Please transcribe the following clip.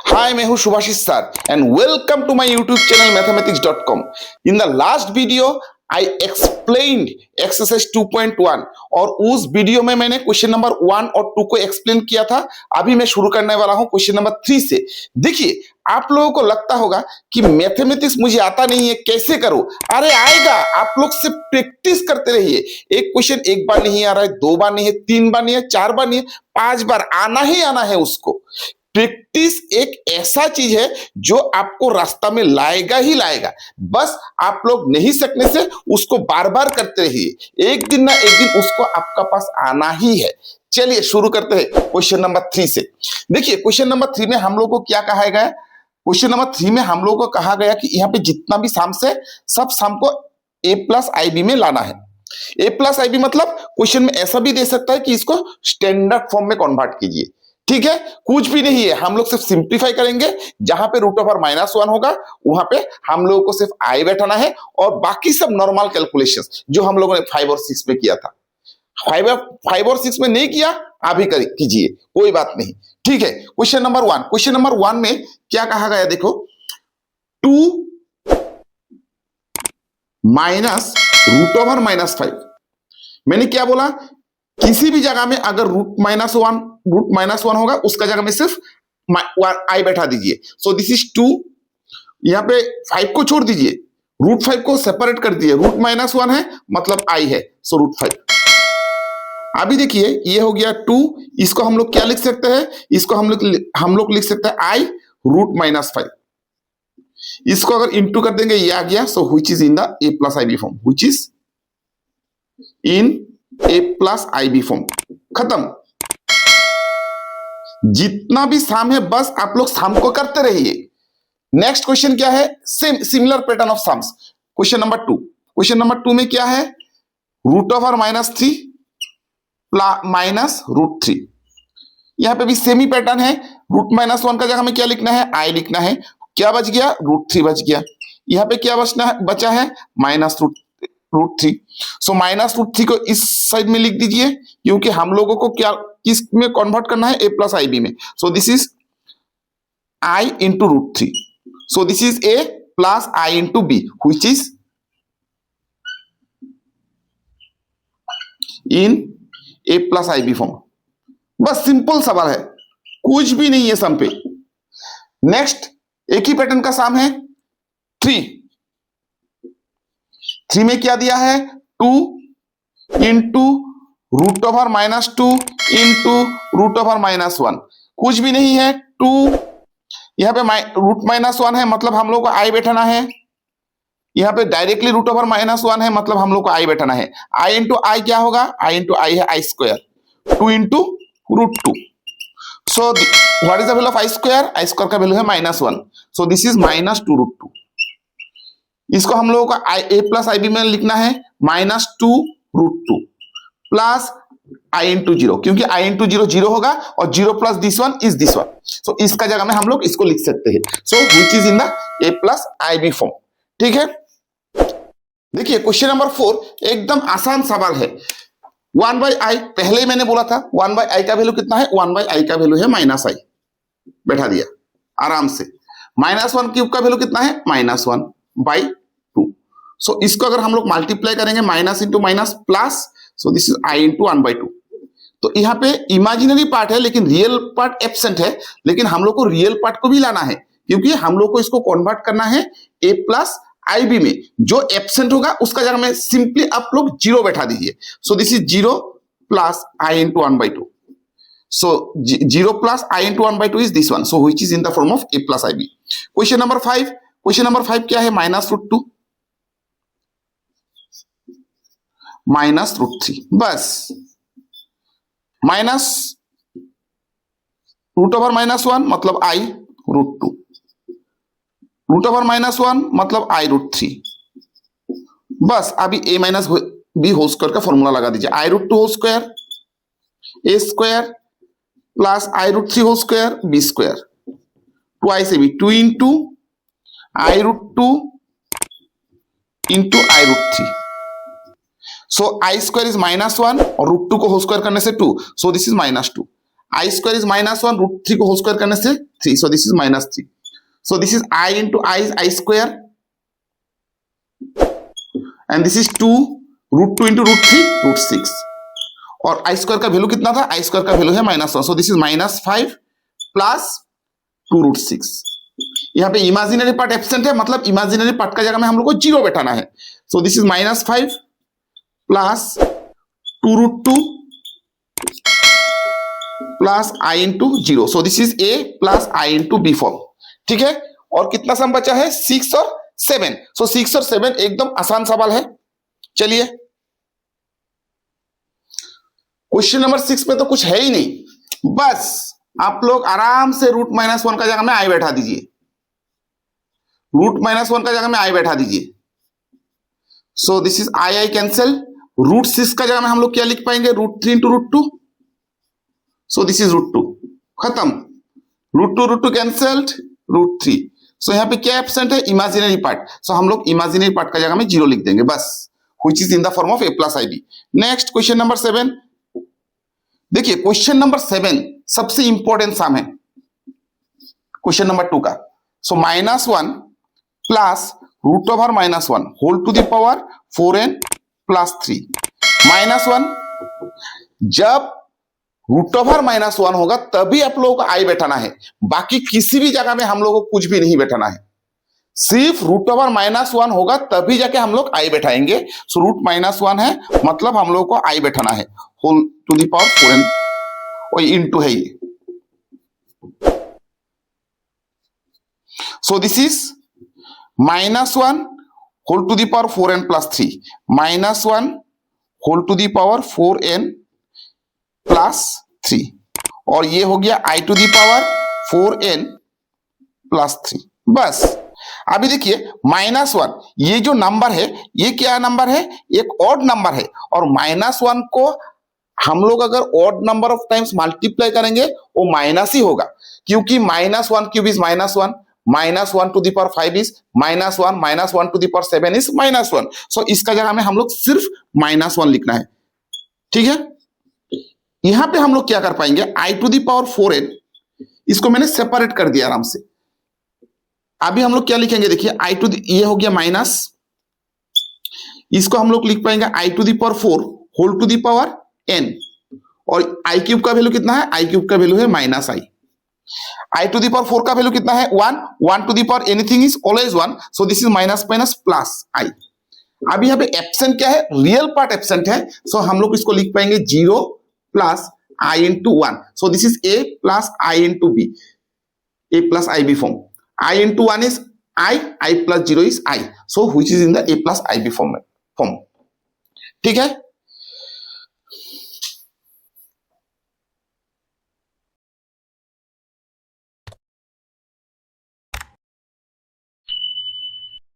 Hi, मैं हूं शुभाशीष sir and welcome to my YouTube channel mathematics.com. In the last video, I explained exercise 2.1 और उस video में मैंने क्वेश्चन नंबर 1 और 2 को एक्सप्लेन किया था। अभी मैं शुरू करने वाला हूं क्वेश्चन नंबर 3 से। देखिए, आप लोगों को लगता होगा कि मैथमेटिक्स मुझे आता नहीं है, कैसे करूं? अरे आएगा, आप लोग सिर्फ प्रैक्टिस करते रहिए। एक क्वेश्चन एक बार नहीं आ रहा है, 2 बार नहीं है, 3 बार नहीं है, 4 बार नहीं है, 5 बार आना ही आना है उसको। प्रैक्टिस एक ऐसा चीज है जो आपको रास्ता में लाएगा ही लाएगा। बस आप लोग नहीं सीखने से उसको बार बार करते रहिए, एक दिन ना एक दिन उसको आपका पास आना ही है। चलिए शुरू करते हैं क्वेश्चन नंबर 3 से। देखिए, क्वेश्चन नंबर 3 में हम लोग को क्या कहा गया? क्वेश्चन नंबर 3 में हम लोग को कहा गया कि यहाँ पे जितना भी सम्स है, सब सम को a प्लस आई बी में लाना है। a प्लस आई बी मतलब क्वेश्चन में ऐसा भी दे सकता है कि इसको स्टैंडर्ड फॉर्म में कन्वर्ट कीजिए। ठीक है, कुछ भी नहीं है, हम लोग सिर्फ सिंप्लीफाई करेंगे। जहां पे रूट ओवर -1 होगा वहां पे हम लोगों को सिर्फ आई बैठाना है और बाकी सब नॉर्मल कैलकुलेशंस जो हम लोगों ने 5 और 6 में किया था। 5 और 6 में नहीं किया, अभी कीजिए, कोई बात नहीं। ठीक है, क्वेश्चन नंबर 1। क्वेश्चन नंबर 1 में क्या कहा गया? देखो, 2 माइनस रूट ओवर -5। मैंने क्या बोला? किसी भी जगह में अगर रूट माइनस वन होगा, उसका जगह में सिर्फ आई बैठा दीजिए। So this is 2। यहां पे 5 को छोड़ दीजिए, रूट 5 को सेपरेट कर दिए। रूट -1 है मतलब आई है, सो रूट 5। अभी देखिए, ये हो गया 2। इसको हम लोग क्या लिख सकते हैं? इसको हम लोग लिख सकते हैं आई रूट -5। इसको अगर इंटू कर देंगे, ये आ गया। So which is in the a plus i b form, which is in a plus i b form. खत्म। जितना भी सम है बस आप लोग सम को करते रहिए। नेक्स्ट क्वेश्चन क्या है? Same similar pattern of sums. Question number 2। Question number 2 में क्या है? Root over -3 minus root 3। यहां पे भी सेमी पैटर्न है। रूट -1 का जगह में क्या लिखना है? आई लिखना है। क्या बच गया? रूट 3 बच गया। यहां पे क्या बचा है? Minus root 3। So minus root 3 को इस साइड में लिख दीजिए, क्योंकि हम लोगों को क्या किस में कन्वर्ट करना है? ए प्लस आई बी में। So this is i into root 3। So this is a plus i into b, which is in a plus i b form. बस सिंपल सवाल है, कुछ भी नहीं है सम पे। नेक्स्ट एक ही पैटर्न का सम है 3 में क्या दिया है? 2 into root over -2 into root over -1। कुछ भी नहीं है। 2 यहां पे रूट -1 है मतलब हम लोग को आई बैठाना है। यहां पे डायरेक्टली रूट ओवर -1 है मतलब हम लोग को आई बैठाना है। आई इंटू आई क्या होगा? आई इंटू आई है i square. 2 into root 2। So what is the value of i square? I square का वैल्यू है -1। So this is -2 root 2। इसको हम लोगों को ए प्लस आई बी में लिखना है -2 रूट 2 प्लस आई इंटू 0, क्योंकि आई इंटू 0 0 होगा और 0 plus this one is this one. So इसका जगह में हम लोग इसको लिख सकते हैं। So which is in the a plus i b form. ठीक है, देखिए क्वेश्चन नंबर 4 एकदम आसान सवाल है। 1/i, पहले ही मैंने बोला था 1/i का वैल्यू कितना है? 1/i का वैल्यू है -i। बैठा दिया आराम से। -1 क्यूब का वैल्यू कितना है? -1/2। सो इसको अगर हम लोग मल्टीप्लाई करेंगे, minus into minus plus, so this is i into 1/2। तो यहाँ पे इमेजिनरी पार्ट है लेकिन रियल पार्ट एब्सेंट है, लेकिन हम लोग को रियल पार्ट को भी लाना है, क्योंकि हम लोग को इसको कन्वर्ट करना है ए प्लस आई बी में। जो एब्सेंट होगा उसका जगह में सिंपली आप लोग 0 बैठा दीजिए। So this is 0 plus i into 1/2। So 0 plus i into 1/2 is this one. So which is in the form of a plus i b. Question number 5। Question number 5 क्या है? -√2 माइनस रूट 3। बस minus root over -1 मतलब आई root 2, root over -1 मतलब आई root 3। बस अभी a minus b whole square का formula लगा दीजिए। I root 2 whole square a square plus i root 3 whole square b square. 2 से भी 2 into i root 2 into i root 3। So i square is -1 और root 2 को whole square करने से 2। सो this is -2। I square is -1, √3 को whole square करने से 3, so this is -3. So this is I into I square, and this is 2 √2 into √3 √6. और I square का value कितना था? I square का वैल्यू है -1. So this is -5 plus 2 √6. यहाँ पे इमेजिनरी पार्ट एब्सेंट है, मतलब इमेजिनरी पार्ट का जगह में हम लोग को 0 बैठाना है. So this is -5 plus 2 √2 plus I into 0. So this is A plus I into B form. ठीक है. और कितना सम बचा है? 6 और 7. सो 6 और 7 एकदम आसान सवाल है. चलिए क्वेश्चन नंबर 6 में तो कुछ है ही नहीं, बस आप लोग आराम से √-1 का जगह में आई बैठा दीजिए. √-1 का जगह में आई बैठा दीजिए. So this is I cancel. √6 का जगह में हम लोग क्या लिख पाएंगे? √3 into √2. So this is √2. खत्म. √2 कैंसल्ड, √3. सो यहाँ पे क्या एब्सेंट है? Imaginary part. सो हम लोग इमेजिनरी पार्ट का जगह में 0 लिख देंगे बस, which is in the form of A plus IB. Next question number 7. देखिए क्वेश्चन नंबर 7 सबसे इंपॉर्टेंट सम है क्वेश्चन नंबर 2 का. So -1 plus √(-1) whole to the power 4n plus 3. -1 जब √(-1) होगा तभी आप लोगों को आई बैठाना है, बाकी किसी भी जगह में हम लोगों को कुछ भी नहीं बैठाना है. सिर्फ √(-1) होगा तभी जाके हम लोग आई बैठाएंगे. सो √-1 है, मतलब हम लोगों को आई बैठाना है whole to the power 4n और इनटू है ये. So this is -1 whole to the power 4n plus 3, -1 whole to the power 4n plus 3, और ये हो गया I to the power 4n plus 3. बस अभी देखिए -1 ये जो नंबर है ये क्या नंबर है? एक ऑड नंबर है, और -1 को हम लोग अगर odd number of times multiply करेंगे वो माइनस ही होगा, क्योंकि -1 cube is -1, -1 to the power 5 is -1, -1 to the power 7 is -1. So इसका जगह में हम लोग सिर्फ -1 लिखना है. ठीक है. यहां पे हम लोग क्या कर पाएंगे? I to the power 4n, इसको मैंने सेपरेट कर दिया आराम से. अभी हम लोग क्या लिखेंगे? देखिए I टू दी, ये हो गया माइनस, इसको हम लोग लिख पाएंगे I to the power 4 whole to the power n, और I क्यूब का वैल्यू कितना है? I क्यूब का वैल्यू है -i. I to the power 4 का वैल्यू कितना है? 1 to the power anything is always 1, so this is minus plus i. अब यहाँ पे एब्सेंट क्या है? रियल पार्ट एब्सेंट है, सो हम लोग इसको लिख पाएंगे 0 plus I into 1. So this is A plus I into B. A plus IB form. I into 1 is I plus 0 is I. So which is in the A plus IB form. ठीक है.